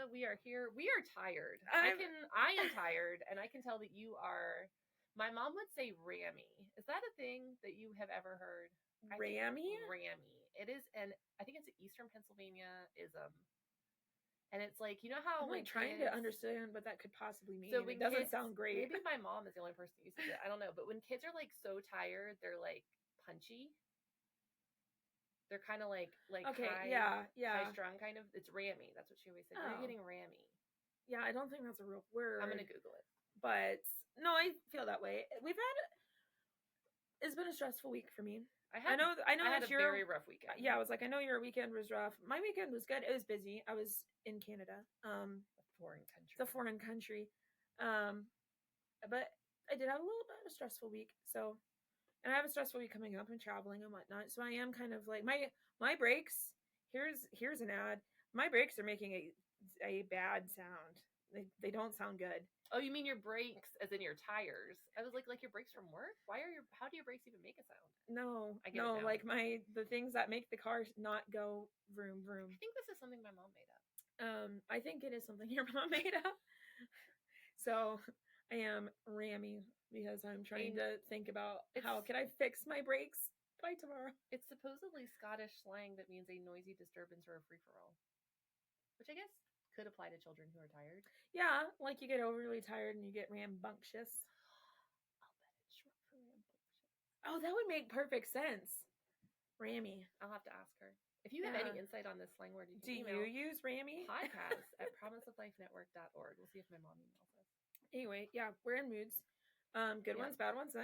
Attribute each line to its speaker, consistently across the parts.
Speaker 1: that we are here, we are tired. I am tired, and I can tell that you are. My mom would say rammy. Is that a thing that you have ever heard?
Speaker 2: Rammy?
Speaker 1: Rammy. It is, and I think it's an Eastern Pennsylvania ism. And it's like, you know how
Speaker 2: I'm like trying to understand what that could possibly mean. So it doesn't sound great.
Speaker 1: Maybe my mom is the only person who uses it. I don't know. But when kids are like so tired, they're like punchy. They're kind of like
Speaker 2: okay,
Speaker 1: high strung kind of. It's rammy. That's what she always said. Oh. You're getting rammy.
Speaker 2: Yeah, I don't think that's a real word.
Speaker 1: I'm gonna Google it.
Speaker 2: But no, I feel that way. It's been a stressful week for me. I know
Speaker 1: I had a very rough weekend.
Speaker 2: Yeah, I was like, I know your weekend was rough. My weekend was good. It was busy. I was in Canada.
Speaker 1: A foreign country.
Speaker 2: It's a foreign country. But I did have a little bit of a stressful week. So, and I have a stressful week coming up and traveling and whatnot. So I am kind of like my brakes. Here's an ad. My brakes are making a bad sound. They don't sound good.
Speaker 1: Oh, you mean your brakes, as in your tires? I was like your brakes from work? How do your brakes even make a sound?
Speaker 2: No, like the things that make the car not go vroom vroom.
Speaker 1: I think this is something my mom made up.
Speaker 2: I think it is something your mom made up. So I am rammy because I'm trying to think about how can I fix my brakes by tomorrow.
Speaker 1: It's supposedly Scottish slang that means a noisy disturbance or a free-for-all, which I guess could apply to children who are tired.
Speaker 2: Yeah, like you get overly tired and you get rambunctious.
Speaker 1: I'll bet it's short for rambunctious.
Speaker 2: Oh, that would make perfect sense. Rammy.
Speaker 1: I'll have to ask her. If you have any insight on this slang word, you can
Speaker 2: email. Do you use rammy?
Speaker 1: podcast@promiseoflifenetwork.org. We'll see if my mom emails us.
Speaker 2: Anyway, yeah, we're in moods. Good ones, bad ones.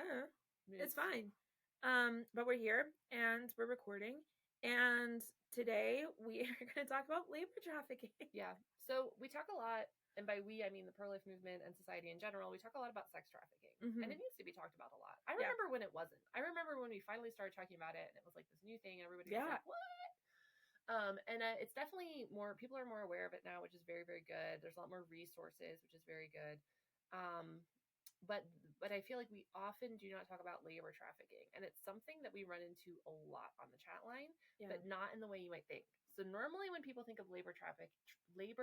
Speaker 2: It's fine. But we're here and we're recording. And today we are going to talk about labor trafficking.
Speaker 1: Yeah. So we talk a lot, and by we, I mean the pro-life movement and society in general. We talk a lot about sex trafficking, and it needs to be talked about a lot. I remember when it wasn't. I remember when we finally started talking about it, and it was like this new thing, and everybody was like, what? And it's definitely more, people are more aware of it now, which is very, very good. There's a lot more resources, which is very good. But I feel like we often do not talk about labor trafficking, and it's something that we run into a lot on the chat line, but not in the way you might think. So normally when people think of labor trafficking, they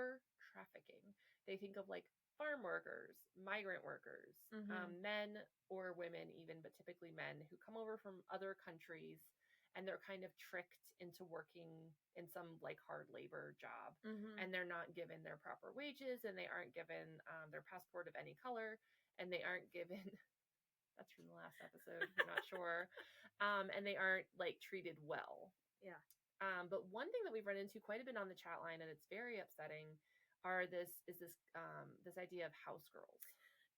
Speaker 1: think of like farm workers, migrant workers, men or women even, but typically men who come over from other countries and they're kind of tricked into working in some like hard labor job, and they're not given their proper wages, and they aren't given their passport of any color, and they aren't given that's from the last episode, I'm not sure, and they aren't like treated well. But one thing that we've run into quite a bit on the chat line, and it's very upsetting, this idea of house girls.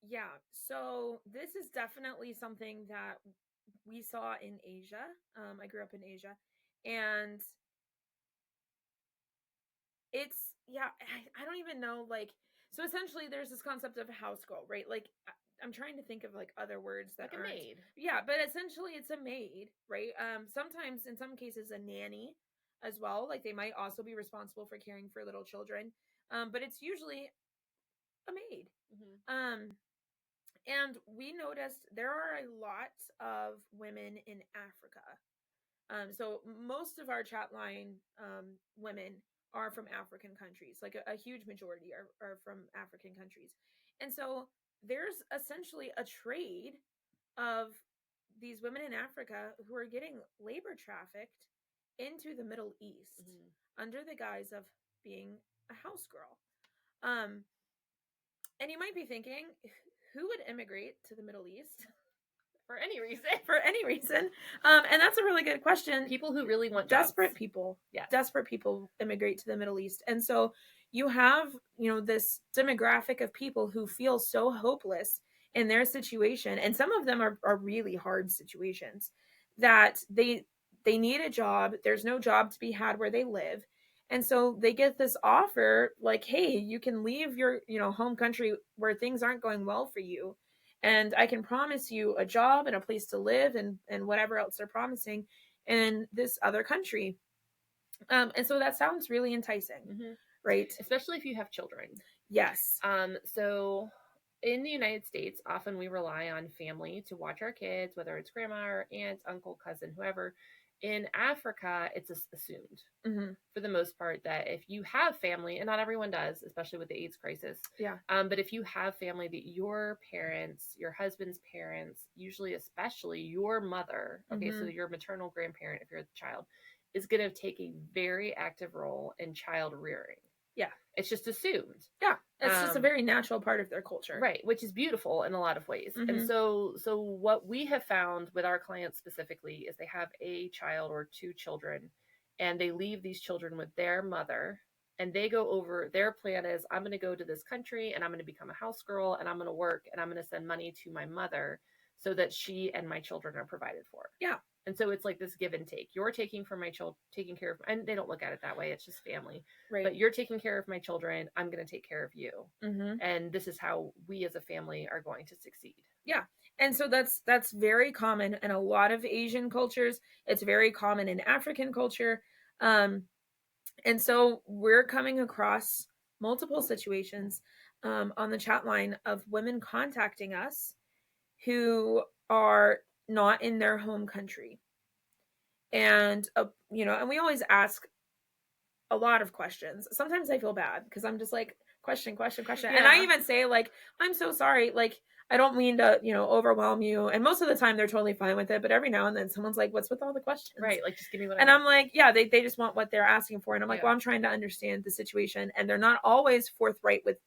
Speaker 2: Yeah, so this is definitely something that we saw in Asia. I grew up in Asia, and it's, I don't even know, like, so essentially there's this concept of a house girl, right? Like, I'm trying to think of like other words that
Speaker 1: like a maid.
Speaker 2: Yeah, but essentially it's a maid, right? Sometimes, in some cases, a nanny as well. Like, they might also be responsible for caring for little children, but it's usually a maid. And we noticed there are a lot of women in Africa. So most of our chat line women are from African countries. Like a huge majority are from African countries. And so there's essentially a trade of these women in Africa who are getting labor trafficked into the Middle East under the guise of being a house girl. And you might be thinking, who would immigrate to the Middle East?
Speaker 1: For any reason.
Speaker 2: And that's a really good question.
Speaker 1: People who really want
Speaker 2: desperate
Speaker 1: jobs.
Speaker 2: people. Yes. Desperate people immigrate to the Middle East. And so you have, this demographic of people who feel so hopeless in their situation. And some of them are really hard situations that they need a job. There's no job to be had where they live. And so they get this offer like, hey, you can leave your, home country where things aren't going well for you, and I can promise you a job and a place to live and whatever else they're promising in this other country. And so that sounds really enticing, right?
Speaker 1: Especially if you have children.
Speaker 2: Yes.
Speaker 1: So in the United States, often we rely on family to watch our kids, whether it's grandma or aunt, uncle, cousin, whoever. In Africa, it's assumed for the most part that if you have family, and not everyone does, especially with the AIDS crisis.
Speaker 2: Yeah.
Speaker 1: But if you have family, that your parents, your husband's parents, usually especially your mother, okay, so your maternal grandparent, if you're the child, is going to take a very active role in child rearing.
Speaker 2: Yeah.
Speaker 1: It's just assumed.
Speaker 2: Yeah. It's just a very natural part of their culture.
Speaker 1: Right, which is beautiful in a lot of ways. And so what we have found with our clients specifically is they have a child or two children, and they leave these children with their mother, and they go over, their plan is, I'm going to go to this country and I'm going to become a house girl and I'm going to work and I'm going to send money to my mother so that she and my children are provided for.
Speaker 2: Yeah.
Speaker 1: And so it's like this give and take. You're taking from my children, taking care of, and they don't look at it that way. It's just family.
Speaker 2: Right.
Speaker 1: But you're taking care of my children. I'm going to take care of you. And this is how we as a family are going to succeed.
Speaker 2: Yeah. And so that's very common in a lot of Asian cultures. It's very common in African culture. And so we're coming across multiple situations on the chat line of women contacting us who are not in their home country. And, and we always ask a lot of questions. Sometimes I feel bad because I'm just like, question. Yeah. And I even say, like, I'm so sorry. Like, I don't mean to, overwhelm you. And most of the time they're totally fine with it. But every now and then someone's like, what's with all the questions?
Speaker 1: Right. Like, just give me what
Speaker 2: And I'm like, yeah, they just want what they're asking for. And I'm like, well, I'm trying to understand the situation. And they're not always forthright with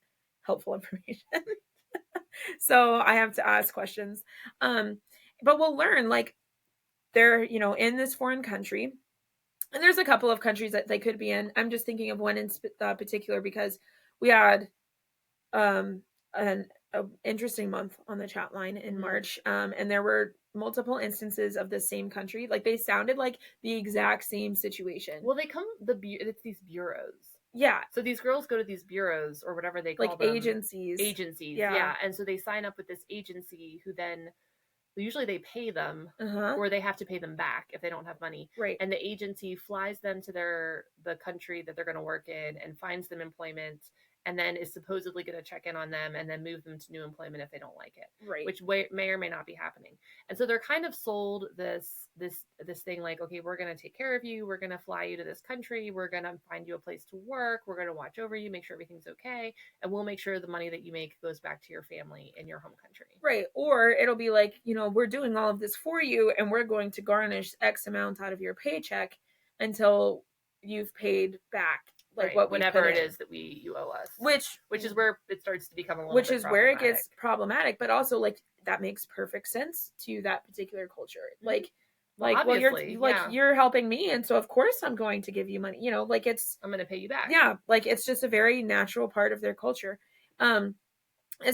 Speaker 2: helpful information. So I have to ask questions. But we'll learn, like, they're, in this foreign country. And there's a couple of countries that they could be in. I'm just thinking of one in particular because we had an interesting month on the chat line in March. And there were multiple instances of the same country. Like, they sounded like the exact same situation.
Speaker 1: Well, it's these bureaus.
Speaker 2: Yeah.
Speaker 1: So these girls go to these bureaus or whatever they call
Speaker 2: them.
Speaker 1: Like
Speaker 2: agencies.
Speaker 1: Yeah. And so they sign up with this agency who then, usually they pay them or they have to pay them back if they don't have money.
Speaker 2: Right.
Speaker 1: And the agency flies them to the country that they're going to work in and finds them employment, and then is supposedly going to check in on them and then move them to new employment if they don't like it.
Speaker 2: Right.
Speaker 1: Which may or may not be happening. And so they're kind of sold this thing like, okay, we're going to take care of you. We're going to fly you to this country. We're going to find you a place to work. We're going to watch over you, make sure everything's okay. And we'll make sure the money that you make goes back to your family in your home country.
Speaker 2: Right. Or it'll be like, we're doing all of this for you and we're going to garnish X amount out of your paycheck until you've paid back. Like,
Speaker 1: right. Whatever it is that you owe us, which is where it starts to become a little
Speaker 2: which
Speaker 1: bit
Speaker 2: is where it gets problematic, but also, like, that makes perfect sense to that particular culture. Like, well, you're helping me, and so of course I'm going to give you money. I'm going
Speaker 1: to pay you back.
Speaker 2: Yeah, like, it's just a very natural part of their culture. And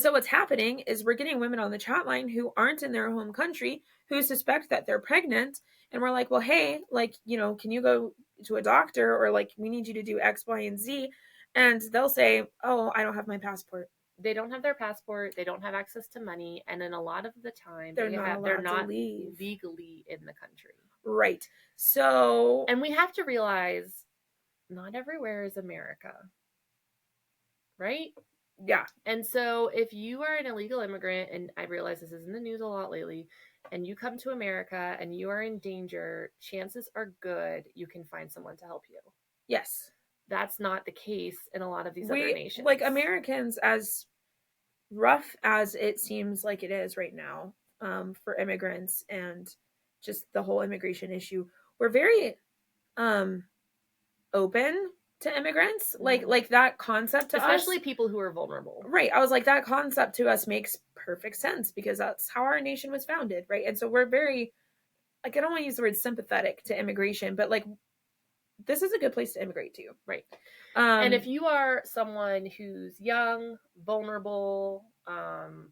Speaker 2: so what's happening is we're getting women on the chat line who aren't in their home country who suspect that they're pregnant. And we're like, well, hey, like, can you go to a doctor, or like, we need you to do X, Y, and Z. And they'll say, oh, I don't have my passport.
Speaker 1: They don't have their passport. They don't have access to money. And then a lot of the time
Speaker 2: they're not
Speaker 1: legally in the country.
Speaker 2: Right. So,
Speaker 1: and we have to realize not everywhere is America. Right?
Speaker 2: Yeah.
Speaker 1: And so if you are an illegal immigrant, and I realize this is in the news a lot lately, and you come to America and you are in danger, chances are good you can find someone to help you.
Speaker 2: Yes.
Speaker 1: That's not the case in a lot of these other nations.
Speaker 2: Like, Americans, as rough as it seems like it is right now, for immigrants and just the whole immigration issue, we're very open to immigrants. Like that concept to
Speaker 1: especially us, people who are vulnerable.
Speaker 2: Right. I was like, that concept to us makes perfect sense because that's how our nation was founded, right? And so we're very, like, I don't want to use the word sympathetic to immigration, but like, this is a good place to immigrate to.
Speaker 1: Right. And if you are someone who's young, vulnerable,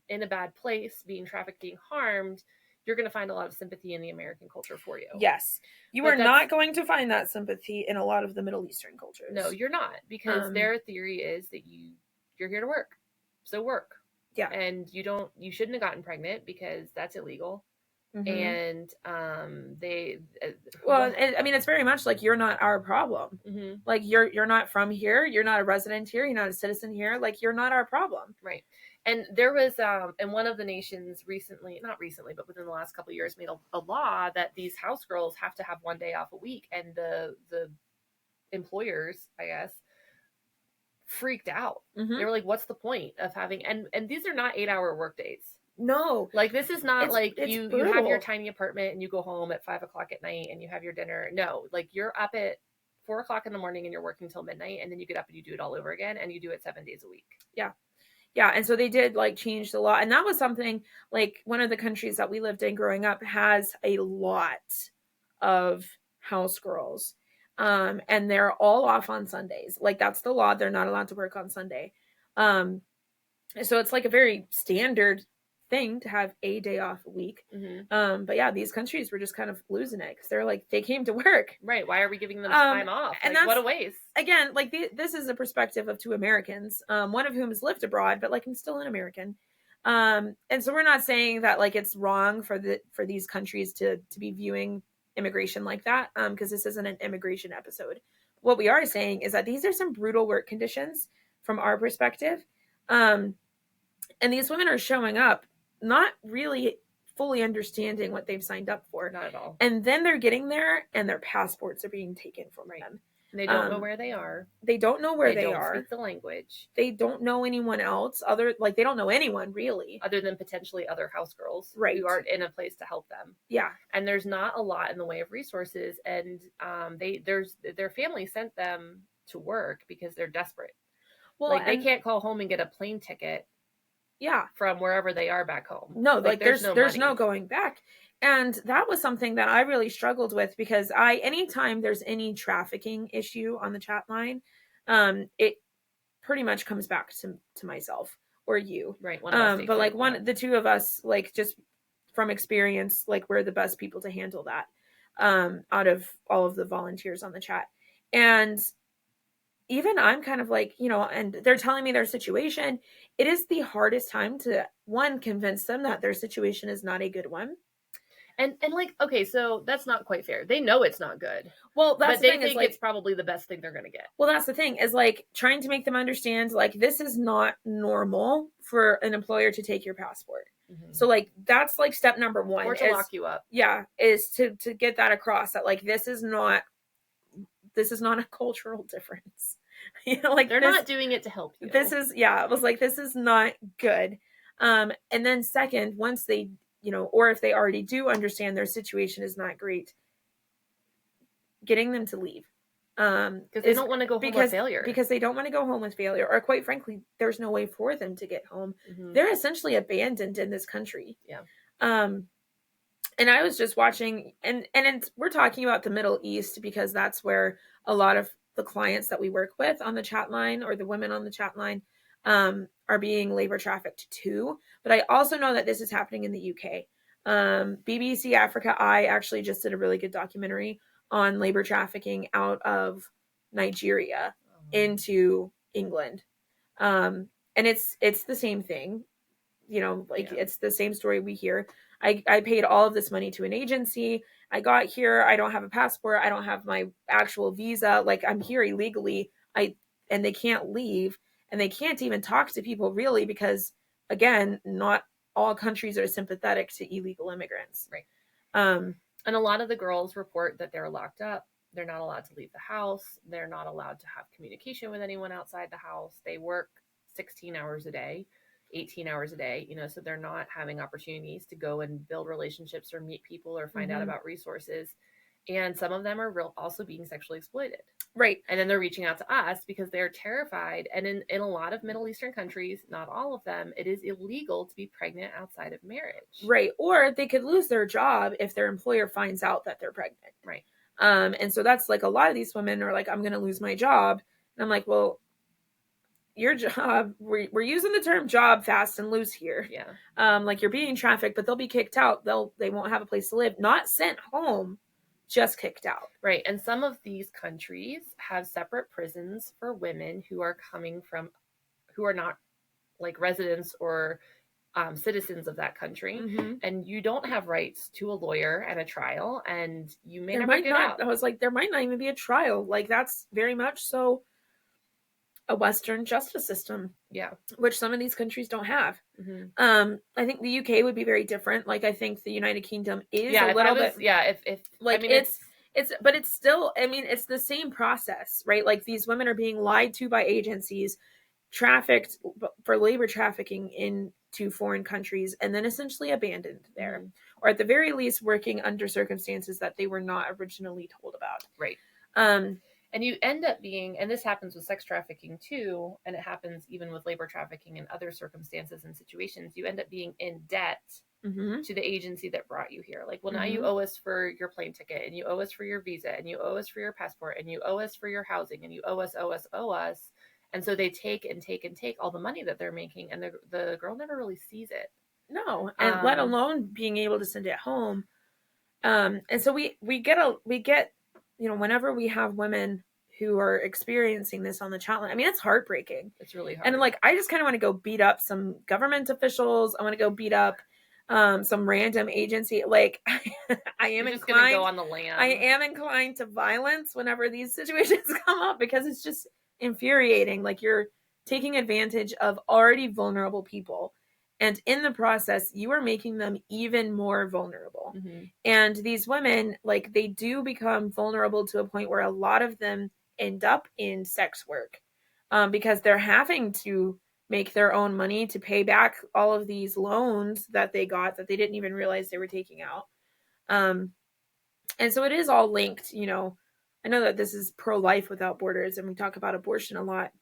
Speaker 1: in a bad place, being trafficked, being harmed, you're going to find a lot of sympathy in the American culture for you.
Speaker 2: Yes. You are not going to find that sympathy in a lot of the Middle Eastern cultures.
Speaker 1: No, you're not, because their theory is that you're here to work. So work.
Speaker 2: Yeah.
Speaker 1: And you shouldn't have gotten pregnant because that's illegal. And they
Speaker 2: well, I mean, it's very much like, you're not our problem. Like, you're not from here, you're not a resident here, you're not a citizen here, like, you're not our problem.
Speaker 1: Right. And there was and one of the nations not recently, but within the last couple of years, made a law that these house girls have to have one day off a week, and the employers, I guess, freaked out. They were like, what's the point of having, and these are not 8-hour work days.
Speaker 2: No,
Speaker 1: like, this is not like you have your
Speaker 2: brutal.
Speaker 1: tiny apartment and you go home at 5 o'clock at night and you have your dinner. No, like, you're up at 4 o'clock in the morning and you're working till midnight, and then you get up and you do it all over again, and you do it 7 days a week.
Speaker 2: Yeah, and so they did, like, change the law, and that was something, like, one of the countries that we lived in growing up has a lot of house girls, and they're all off on Sundays. Like, that's the law. They're not allowed to work on Sunday. So it's like a very standard thing to have a day off a week. But yeah, these countries were just kind of losing it, because they're like, they came to work.
Speaker 1: Right. Why are we giving them time off? And like, what a waste.
Speaker 2: Again, like, this is a perspective of two Americans, one of whom has lived abroad, but, like, I'm still an American. And so we're not saying that, like, it's wrong for these countries to be viewing immigration like that, because this isn't an immigration episode. What we are saying is that these are some brutal work conditions from our perspective. And these women are showing up not really fully understanding what they've signed up for.
Speaker 1: Not at all.
Speaker 2: And then they're getting there and their passports are being taken from them.
Speaker 1: And they don't know where they are.
Speaker 2: They don't know where they
Speaker 1: don't
Speaker 2: are.
Speaker 1: Speak the language.
Speaker 2: They don't know anyone else they don't know anyone really.
Speaker 1: Other than potentially other house girls.
Speaker 2: Right.
Speaker 1: Who aren't in a place to help them.
Speaker 2: Yeah.
Speaker 1: And there's not a lot in the way of resources. And their family sent them to work because they're desperate. Well, like, they can't call home and get a plane ticket.
Speaker 2: Yeah.
Speaker 1: From wherever they are back home.
Speaker 2: No, like, there's no going back. And that was something that I really struggled with, because anytime there's any trafficking issue on the chat line, it pretty much comes back to myself or you.
Speaker 1: Right.
Speaker 2: But like the two of us, like, just from experience, like, we're the best people to handle that, out of all of the volunteers on the chat. And even I'm kind of like, and they're telling me their situation. It is the hardest time to, one, convince them that their situation is not a good one.
Speaker 1: And like, okay, so that's not quite fair. They know it's not good.
Speaker 2: Well, that's
Speaker 1: but they think it's probably the best thing they're going to get.
Speaker 2: Well, that's the thing, is like, trying to make them understand, like, this is not normal for an employer to take your passport. So, like, that's like step number one.
Speaker 1: Or to lock you up.
Speaker 2: Yeah, is to get that across, that, like, this is not a cultural difference. Like,
Speaker 1: they're not doing it to help you.
Speaker 2: It was like, this is not good. And then second, once they, or if they already do understand their situation is not great, getting them to leave.
Speaker 1: Because they don't want to go home with failure.
Speaker 2: Because they don't want to go home with failure. Or quite frankly, there's no way for them to get home. They're essentially abandoned in this country.
Speaker 1: Yeah.
Speaker 2: And I was just watching, and we're talking about the Middle East, because that's where a lot of the clients that we work with on the chat line, or the women on the chat line, are being labor trafficked too. But I also know that this is happening in the UK. BBC Africa Eye actually just did a really good documentary on labor trafficking out of Nigeria into England. And it's the same thing, it's the same story we hear. I paid all of this money to an agency. I got here. I don't have a passport. I don't have my actual visa. Like, I'm here illegally. And they can't leave, and they can't even talk to people really, because, again, not all countries are sympathetic to illegal immigrants.
Speaker 1: Right. And a lot of the girls report that they're locked up. They're not allowed to leave the house. They're not allowed to have communication with anyone outside the house. They work 16 hours a day, 18 hours a day, so they're not having opportunities to go and build relationships or meet people or find out about resources. And some of them are also being sexually exploited.
Speaker 2: Right.
Speaker 1: And then they're reaching out to us because they're terrified. And in a lot of Middle Eastern countries, not all of them, it is illegal to be pregnant outside of marriage.
Speaker 2: Right. Or they could lose their job if their employer finds out that they're pregnant.
Speaker 1: Right.
Speaker 2: And so that's like, a lot of these women are like, I'm going to lose my job. And I'm like, well, your job, we're using the term job fast and loose here.
Speaker 1: Yeah.
Speaker 2: Like, you're being trafficked, but they'll be kicked out. They won't have a place to live. Not sent home, just kicked out.
Speaker 1: Right. And some of these countries have separate prisons for women who are not like residents or citizens of that country,
Speaker 2: Mm-hmm.
Speaker 1: and you don't have rights to a lawyer and a trial, and you may never
Speaker 2: might
Speaker 1: get
Speaker 2: not.
Speaker 1: out.
Speaker 2: I was like, there might not even be a trial. Like, that's very much so a Western justice system.
Speaker 1: Yeah.
Speaker 2: Which some of these countries don't have.
Speaker 1: Mm-hmm.
Speaker 2: I think the UK would be very different. Like, I think the United Kingdom is
Speaker 1: Yeah,
Speaker 2: a
Speaker 1: if
Speaker 2: little
Speaker 1: I was,
Speaker 2: bit.
Speaker 1: yeah, if
Speaker 2: like,
Speaker 1: I mean,
Speaker 2: but it's still, I mean, it's the same process, right? Like, these women are being lied to by agencies, trafficked for labor trafficking into foreign countries, and then essentially abandoned there.
Speaker 1: Mhm.
Speaker 2: Or at the very least working under circumstances that they were not originally told about.
Speaker 1: Right.
Speaker 2: And
Speaker 1: you end up being, and this happens with sex trafficking too, and it happens even with labor trafficking and other circumstances and situations, you end up being in debt to the agency that brought you here. Like, well, now you owe us for your plane ticket, and you owe us for your visa, and you owe us for your passport, and you owe us for your housing, and you owe us. And so they take and take and take all the money that they're making, and the girl never really sees it.
Speaker 2: No, and let alone being able to send it home. And so we get, you know, whenever we have women who are experiencing this on the chatline, I mean, it's heartbreaking.
Speaker 1: It's really hard.
Speaker 2: And like, I just kind of want to go beat up some government officials. I want to go beat up some random agency. Like, I am
Speaker 1: just inclined to go on the lam.
Speaker 2: I am inclined to violence whenever these situations come up, because it's just infuriating. Like, you're taking advantage of already vulnerable people, and in the process you are making them even more vulnerable. And these women, like, they do become vulnerable to a point where a lot of them end up in sex work, because they're having to make their own money to pay back all of these loans that they got that they didn't even realize they were taking out. And so it is all linked, you know. I know that this is pro-life without borders, and we talk about abortion a lot,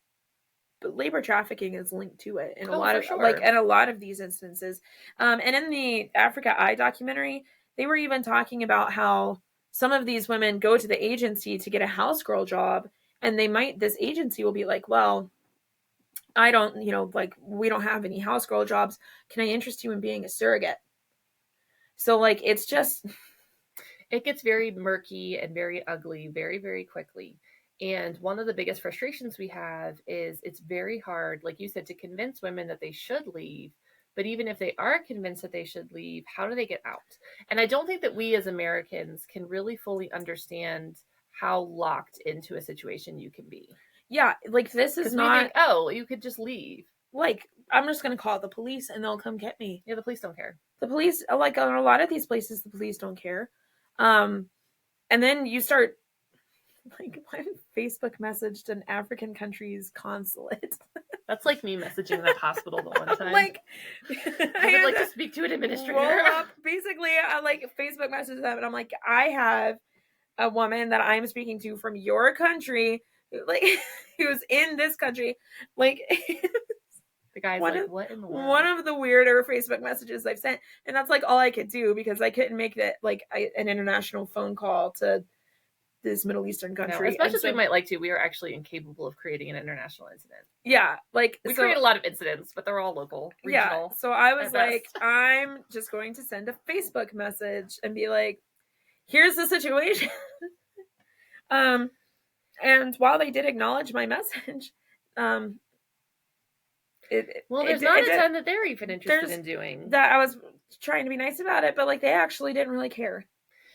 Speaker 2: but labor trafficking is linked to it in a lot of in a lot of these instances. And in the Africa Eye documentary, they were even talking about how some of these women go to the agency to get a house girl job, and this agency will be like, well, I don't, you know, like, we don't have any house girl jobs. Can I interest you in being a surrogate? So, like, it's just,
Speaker 1: it gets very murky and very ugly very, very quickly. And one of the biggest frustrations we have is it's very hard, like you said, to convince women that they should leave. But even if they are convinced that they should leave, how do they get out? And I don't think that we as Americans can really fully understand how locked into a situation you can be.
Speaker 2: Yeah, like, this is not...
Speaker 1: we think, oh, you could just leave.
Speaker 2: Like, I'm just going to call the police and they'll come get me.
Speaker 1: Yeah, the police don't care.
Speaker 2: The police, like, on a lot of these places, the police don't care. And then you start, like, I Facebook messaged an African country's consulate.
Speaker 1: That's like me messaging that hospital the one time.
Speaker 2: Like,
Speaker 1: I would like to speak to an administrator.
Speaker 2: Basically, I, like, Facebook messaged them, and I'm like, I have a woman that I'm speaking to from your country, like, who's in this country. Like,
Speaker 1: the guy's what in the world?
Speaker 2: One of the weirder Facebook messages I've sent, and that's like all I could do because I couldn't make it like an international phone call to this Middle Eastern country.
Speaker 1: No, as much as we might like to, we are actually incapable of creating an international incident.
Speaker 2: Yeah, like,
Speaker 1: we create a lot of incidents, but they're all local, regional.
Speaker 2: Yeah, so I was like, I'm just going to send a Facebook message and be like, here's the situation. And while they did acknowledge my message, there's
Speaker 1: not a ton that they're even interested in doing.
Speaker 2: That I was trying to be nice about it, but like, they actually didn't really care.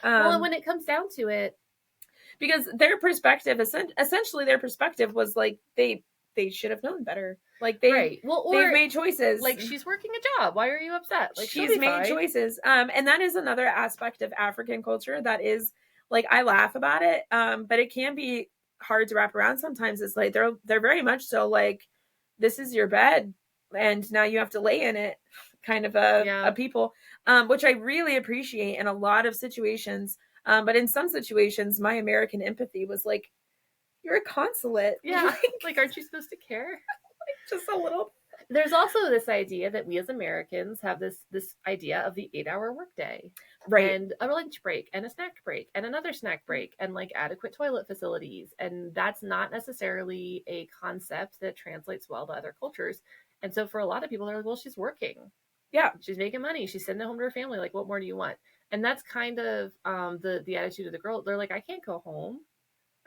Speaker 1: Well, when it comes down to it,
Speaker 2: because their perspective, essentially their perspective was like, they should have known better. Like, they've made choices.
Speaker 1: Like, she's working a job. Why are you upset? Like,
Speaker 2: she's made choices. And that is another aspect of African culture that is, like, I laugh about it, but it can be hard to wrap around sometimes. It's like they're very much so like, this is your bed and now you have to lay in it, kind of a people, which I really appreciate in a lot of situations. But in some situations, my American empathy was like, you're a consulate.
Speaker 1: Yeah. Like, aren't you supposed to care?
Speaker 2: Like, just a little.
Speaker 1: There's also this idea that we as Americans have this idea of the 8-hour workday.
Speaker 2: Right.
Speaker 1: And a lunch break and a snack break and another snack break and like adequate toilet facilities. And that's not necessarily a concept that translates well to other cultures. And so for a lot of people, they're like, well, she's working.
Speaker 2: Yeah.
Speaker 1: She's making money. She's sending it home to her family. Like, what more do you want? And that's kind of the attitude of the girl. They're like, I can't go home.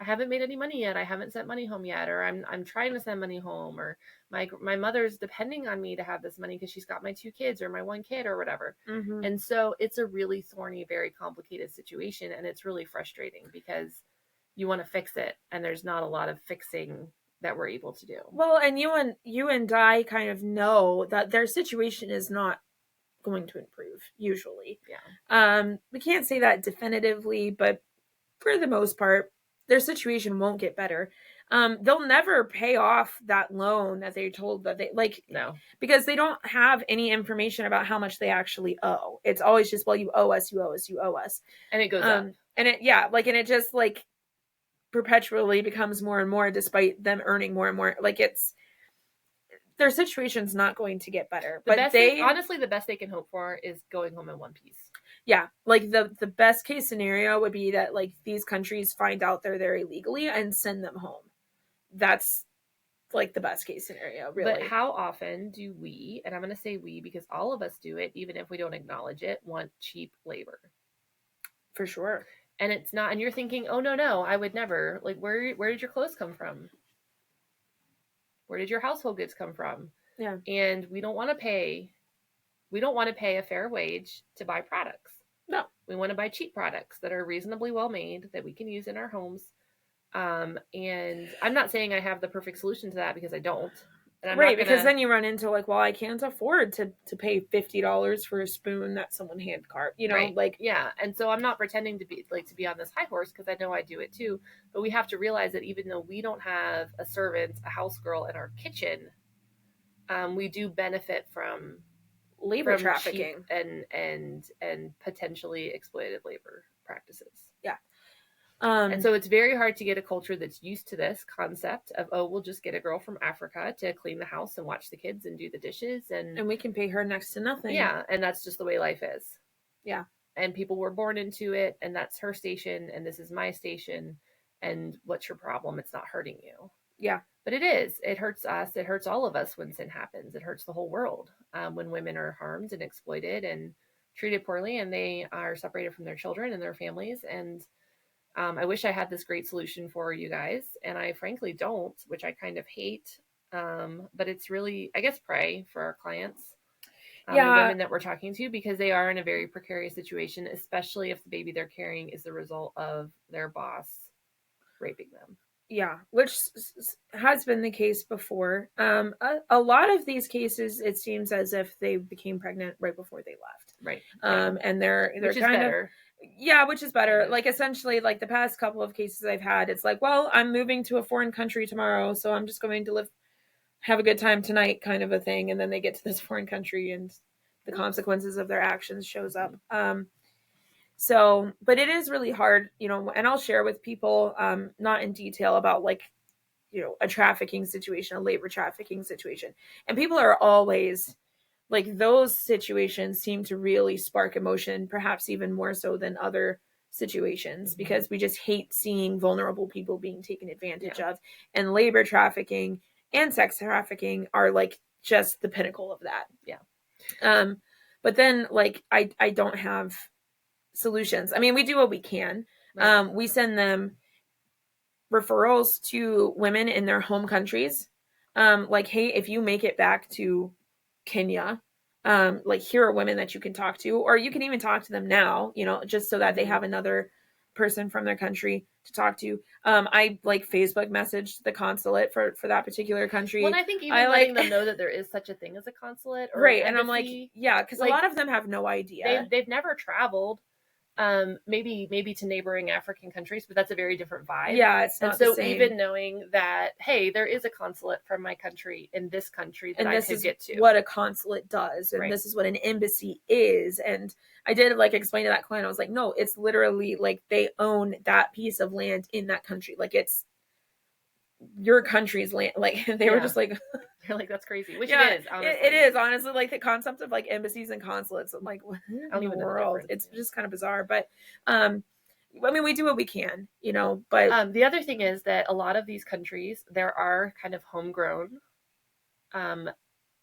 Speaker 1: I haven't made any money yet. I haven't sent money home yet, or I'm trying to send money home, or my mother's depending on me to have this money because she's got my 2 kids or my 1 kid or whatever.
Speaker 2: Mm-hmm.
Speaker 1: And so it's a really thorny, very complicated situation, and it's really frustrating because you want to fix it, and there's not a lot of fixing that we're able to do.
Speaker 2: Well, and you and Di kind of know that their situation is not going to improve usually.
Speaker 1: Yeah.
Speaker 2: We can't say that definitively, but for the most part, their situation won't get better. They'll never pay off that loan that they told that they like.
Speaker 1: No,
Speaker 2: because they don't have any information about how much they actually owe. It's always just, well, you owe us, you owe us, you owe us,
Speaker 1: and it goes up.
Speaker 2: And it and it just like perpetually becomes more and more, despite them earning more and more. Like their situation's not going to get better. But
Speaker 1: honestly, the best they can hope for is going home in one piece.
Speaker 2: Yeah, like the best case scenario would be that like these countries find out they're there illegally and send them home. That's like the best case scenario, really.
Speaker 1: But how often do we, and I'm going to say we because all of us do it, even if we don't acknowledge it, want cheap labor?
Speaker 2: For sure.
Speaker 1: And it's not, and you're thinking, oh no, I would never. Like, where did your clothes come from? Where did your household goods come from?
Speaker 2: Yeah.
Speaker 1: And we don't want to pay a fair wage to buy products.
Speaker 2: No.
Speaker 1: We want to buy cheap products that are reasonably well made that we can use in our homes. And I'm not saying I have the perfect solution to that because I don't. And
Speaker 2: right, because then you run into like, well, I can't afford to pay $50 for a spoon that someone hand carved,
Speaker 1: right.
Speaker 2: like.
Speaker 1: Yeah, and so I'm not pretending to be on this high horse because I know I do it too. But we have to realize that even though we don't have a servant, a house girl in our kitchen, we do benefit from
Speaker 2: labor trafficking
Speaker 1: and potentially exploitative labor practices.
Speaker 2: Yeah.
Speaker 1: And so it's very hard to get a culture that's used to this concept of, oh, we'll just get a girl from Africa to clean the house and watch the kids and do the dishes. And
Speaker 2: we can pay her next to nothing.
Speaker 1: Yeah. And that's just the way life is.
Speaker 2: Yeah.
Speaker 1: And people were born into it. And that's her station. And this is my station. And what's your problem? It's not hurting you.
Speaker 2: Yeah.
Speaker 1: But it is. It hurts us. It hurts all of us when sin happens. It hurts the whole world when women are harmed and exploited and treated poorly, and they are separated from their children and their families. And I wish I had this great solution for you guys, and I frankly don't, which I kind of hate. But it's really, I guess, pray for our clients, the women that we're talking to, because they are in a very precarious situation, especially if the baby they're carrying is the result of their boss raping them.
Speaker 2: Yeah, which has been the case before. A lot of these cases, it seems as if they became pregnant right before they left.
Speaker 1: Right.
Speaker 2: And they're
Speaker 1: which
Speaker 2: kind
Speaker 1: is better.
Speaker 2: Yeah, which is better. Like, essentially, like the past couple of cases I've had, it's like, well, I'm moving to a foreign country tomorrow, so I'm just going to have a good time tonight, kind of a thing. And then they get to this foreign country, and the consequences of their actions shows up. So, but it is really hard, and I'll share with people, not in detail about like, a trafficking situation, a labor trafficking situation. And people are always like, those situations seem to really spark emotion, perhaps even more so than other situations, because we just hate seeing vulnerable people being taken advantage of. And labor trafficking and sex trafficking are like just the pinnacle of that.
Speaker 1: Yeah.
Speaker 2: But then like, I don't have solutions. I mean, we do what we can. Right. We send them referrals to women in their home countries. Like, hey, if you make it back to Kenya, like, here are women that you can talk to, or you can even talk to them now, just so that they have another person from their country to talk to. I like Facebook messaged the consulate for that particular country.
Speaker 1: Well, I think even letting them know that there is such a thing as a consulate, or
Speaker 2: right. And I'm like, yeah, because
Speaker 1: like,
Speaker 2: a lot of them have no idea.
Speaker 1: They've never traveled. Maybe to neighboring African countries, but that's a very different vibe.
Speaker 2: Yeah, it's not the same.
Speaker 1: Even knowing that, hey, there is a consulate from my country in this country that I could get to.
Speaker 2: What a consulate does, and this is what an embassy is. And I did like explain to that client, I was like, no, it's literally like they own that piece of land in that country. Like, it's your country's land. Like, they were just like,
Speaker 1: they're like, that's crazy. Which it is, honestly.
Speaker 2: It is, honestly, like the concept of like embassies and consulates. I'm like, what in the world? It's just kind of bizarre. But I mean, we do what we can, but
Speaker 1: the other thing is that a lot of these countries, there are kind of homegrown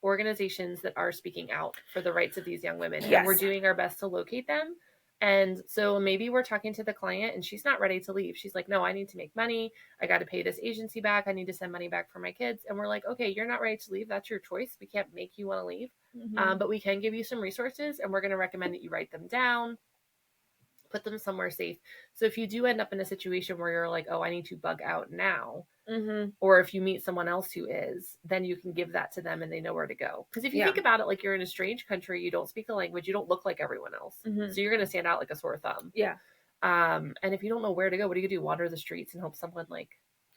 Speaker 1: organizations that are speaking out for the rights of these young women.
Speaker 2: Yes.
Speaker 1: And we're doing our best to locate them. And so maybe we're talking to the client and she's not ready to leave. She's like, no, I need to make money. I got to pay this agency back. I need to send money back for my kids. And we're like, okay, you're not ready to leave. That's your choice. We can't make you want to leave. But we can give you some resources, and we're going to recommend that you write them down, put them somewhere safe. So if you do end up in a situation where you're like, oh, I need to bug out now, or if you meet someone else who is, then you can give that to them and they know where to go. Because if you think about it, like, you're in a strange country, you don't speak the language, you don't look like everyone else. So you're going to stand out like a sore thumb.
Speaker 2: Yeah.
Speaker 1: And if you don't know where to go, what do you do? Wander the streets and hope someone like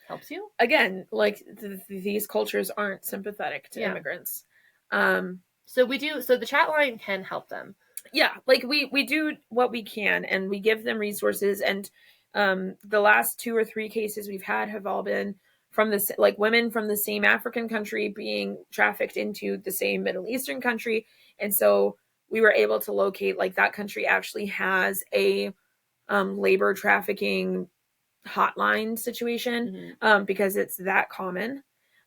Speaker 1: helps you?
Speaker 2: Again, like these cultures aren't sympathetic to immigrants.
Speaker 1: So the chat line can help them.
Speaker 2: Yeah, like we do what we can, and we give them resources. And the last 2 or 3 cases we've had have all been from this, like, women from the same African country being trafficked into the same Middle Eastern country. And so we were able to locate, like, that country actually has a labor trafficking hotline situation, because it's that common.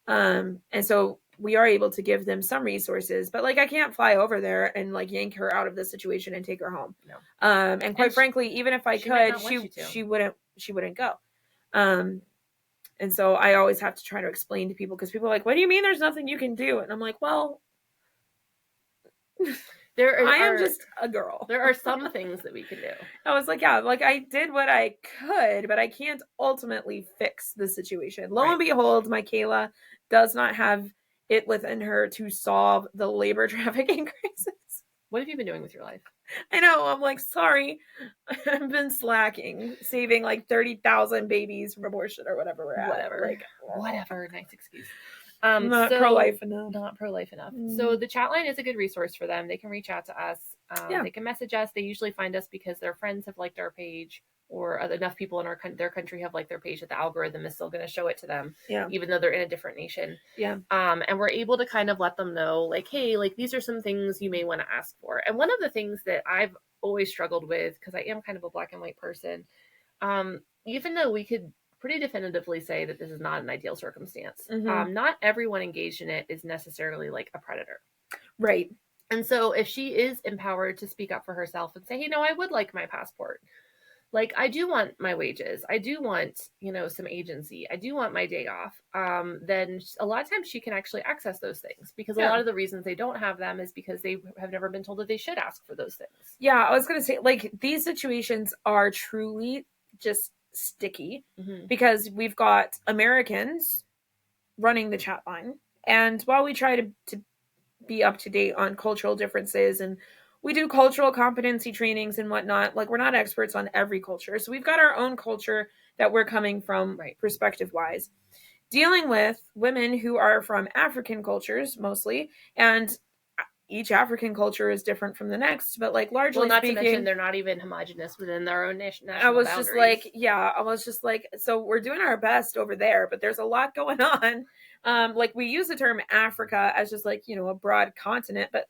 Speaker 2: And so we are able to give them some resources, but, like, I can't fly over there and, like, yank her out of the situation and take her home.
Speaker 1: No.
Speaker 2: And quite frankly, even if I could, she wouldn't go. And so I always have to try to explain to people, because people are like, what do you mean there's nothing you can do? And I'm like, well, I am just a girl.
Speaker 1: There are some things that we can do.
Speaker 2: I was like, yeah, like, I did what I could, but I can't ultimately fix the situation. Lo and behold, Mikayla does not have it within her to solve the labor trafficking crisis.
Speaker 1: What have you been doing with your life?
Speaker 2: I know. I'm like, sorry. I've been slacking, saving like 30,000 babies from abortion or whatever we're at.
Speaker 1: Whatever. Nice excuse.
Speaker 2: Not pro-life enough.
Speaker 1: Not pro-life enough. So the chat line is a good resource for them. They can reach out to us. They can message us. They usually find us because their friends have liked our page, or enough people in their country have liked their page that the algorithm is still going to show it to them, even though they're in a different nation. And we're able to kind of let them know, like, hey, like, these are some things you may want to ask for. And one of the things that I've always struggled with, because I am kind of a black and white person, even though we could pretty definitively say that this is not an ideal circumstance, not everyone engaged in it is necessarily like a predator.
Speaker 2: Right.
Speaker 1: And so if she is empowered to speak up for herself and say, hey, no, I would like my passport. Like, I do want my wages. I do want, some agency. I do want my day off. Then a lot of times she can actually access those things, because a lot of the reasons they don't have them is because they have never been told that they should ask for those things.
Speaker 2: Yeah, I was going to say, like, these situations are truly just sticky, because we've got Americans running the chat line. And while we try to be up to date on cultural differences, and we do cultural competency trainings and whatnot, like, we're not experts on every culture. So we've got our own culture that we're coming from perspective wise, dealing with women who are from African cultures mostly. And each African culture is different from the next, but, like, largely speaking,
Speaker 1: to mention they're not even homogenous within their own national
Speaker 2: I was
Speaker 1: boundaries.
Speaker 2: just like, so we're doing our best over there, but there's a lot going on. Like, we use the term Africa as just, like, a broad continent, but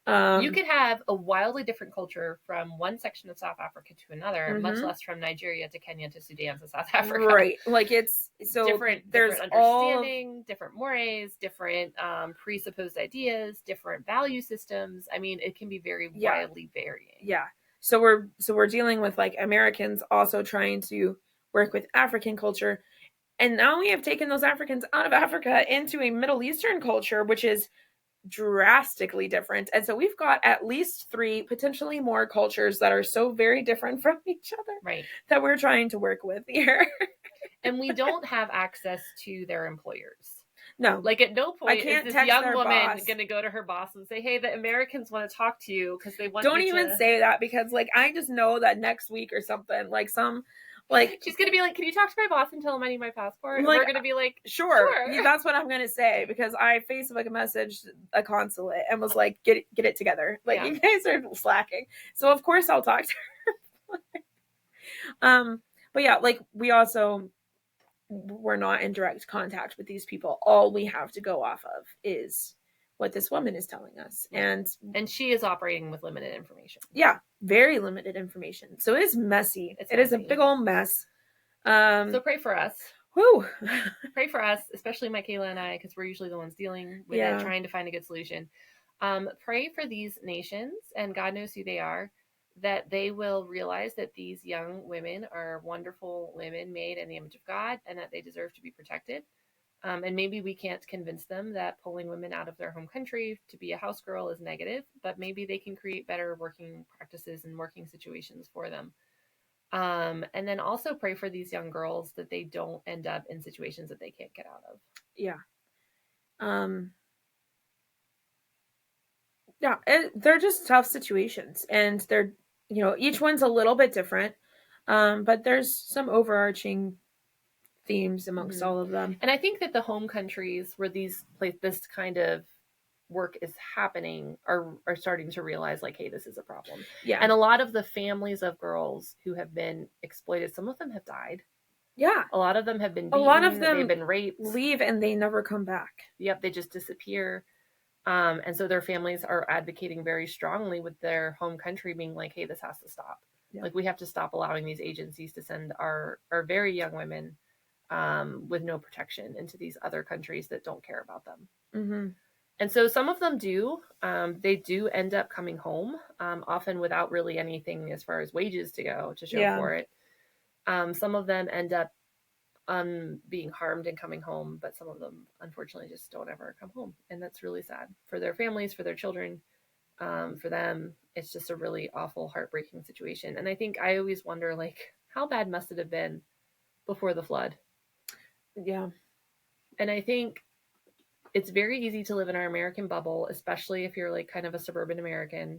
Speaker 1: you could have a wildly different culture from one section of South Africa to another, much less from Nigeria to Kenya to Sudan to South Africa.
Speaker 2: Right. Like, it's so
Speaker 1: different understanding, different mores, different presupposed ideas, different value systems. I mean, it can be very wildly varying.
Speaker 2: Yeah. So we're dealing with, like, Americans also trying to work with African culture. And now we have taken those Africans out of Africa into a Middle Eastern culture, which is drastically different. And so we've got at least 3, potentially more cultures that are so very different from each other, that we're trying to work with here.
Speaker 1: And we don't have access to their employers.
Speaker 2: No.
Speaker 1: Like, at no point is this young woman going to go to her boss and say, hey, the Americans want to talk to you because they want
Speaker 2: Don't even say that, because, like, I just know that next week or something, like, she's
Speaker 1: going to be like, can you talk to my boss and tell him I need my passport? And we're going to be like,
Speaker 2: sure. Yeah, that's what I'm going to say, because I Facebook messaged a consulate and was like, get it together. Like, you guys are slacking. So of course I'll talk to her. But yeah, like, we're not in direct contact with these people. All we have to go off of is what this woman is telling us. And
Speaker 1: she is operating with limited information.
Speaker 2: Yeah, very limited information. So it is messy. It is a big old mess.
Speaker 1: So pray for us.
Speaker 2: Whew.
Speaker 1: Pray for us, especially Mikayla and I, because we're usually the ones dealing with it, trying to find a good solution. Pray for these nations, and God knows who they are. that they will realize that these young women are wonderful women made in the image of God and that they deserve to be protected. And maybe we can't convince them that pulling women out of their home country to be a house girl is negative, but maybe they can create better working practices and working situations for them. And then also pray for these young girls that they don't end up in situations that they can't get out of.
Speaker 2: Yeah. Yeah, they're just tough situations, and they're, each one's a little bit different, but there's some overarching themes amongst all of them.
Speaker 1: And I think that the home countries where this kind of work is happening are starting to realize, like, hey, this is a problem.
Speaker 2: Yeah.
Speaker 1: And a lot of the families of girls who have been exploited, some of them have died.
Speaker 2: Yeah.
Speaker 1: A lot of them have been beaten.
Speaker 2: A lot of them
Speaker 1: they've been raped,
Speaker 2: leave, and they never come back.
Speaker 1: Yep, they just disappear. And so their families are advocating very strongly with their home country being like, hey, this has to stop. Yeah. Like, we have to stop allowing these agencies to send our very young women with no protection into these other countries that don't care about them.
Speaker 2: Mm-hmm.
Speaker 1: And so some of them do. They do end up coming home, often without really anything as far as wages to go to show for it. Some of them end up being harmed and coming home, but some of them unfortunately just don't ever come home, and that's really sad for their families, for their children, for them. It's just a really awful, heartbreaking situation. And I think I always wonder, like, how bad must it have been before the flood?
Speaker 2: Yeah.
Speaker 1: And I think it's very easy to live in our American bubble, especially if you're like kind of a suburban American,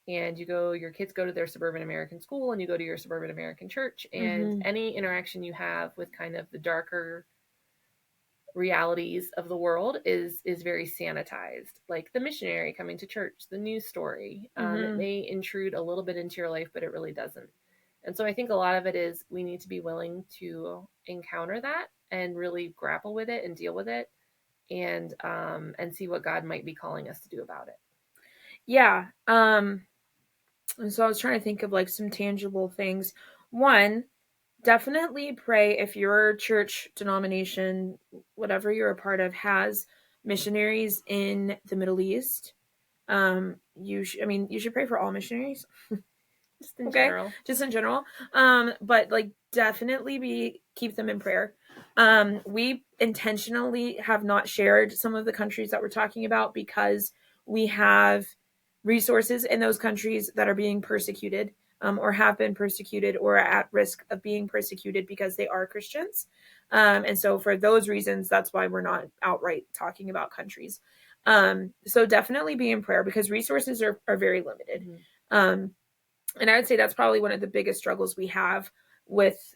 Speaker 1: and your kids go to their suburban American school, and you go to your suburban American church, and any interaction you have with kind of the darker realities of the world is very sanitized. Like the missionary coming to church, the news story, it may intrude a little bit into your life, but it really doesn't. And so I think a lot of it is we need to be willing to encounter that and really grapple with it and deal with it, and see what God might be calling us to do about it.
Speaker 2: Yeah. And so I was trying to think of like some tangible things. One, definitely pray if your church denomination, whatever you're a part of, has missionaries in the Middle East. You should pray for all missionaries.
Speaker 1: Just in general.
Speaker 2: Just in general. But like definitely keep them in prayer. We intentionally have not shared some of the countries that we're talking about because we have resources in those countries that are being persecuted, or have been persecuted, or are at risk of being persecuted because they are Christians. And so for those reasons, that's why we're not outright talking about countries. So definitely be in prayer because resources are very limited. And I would say that's probably one of the biggest struggles we have with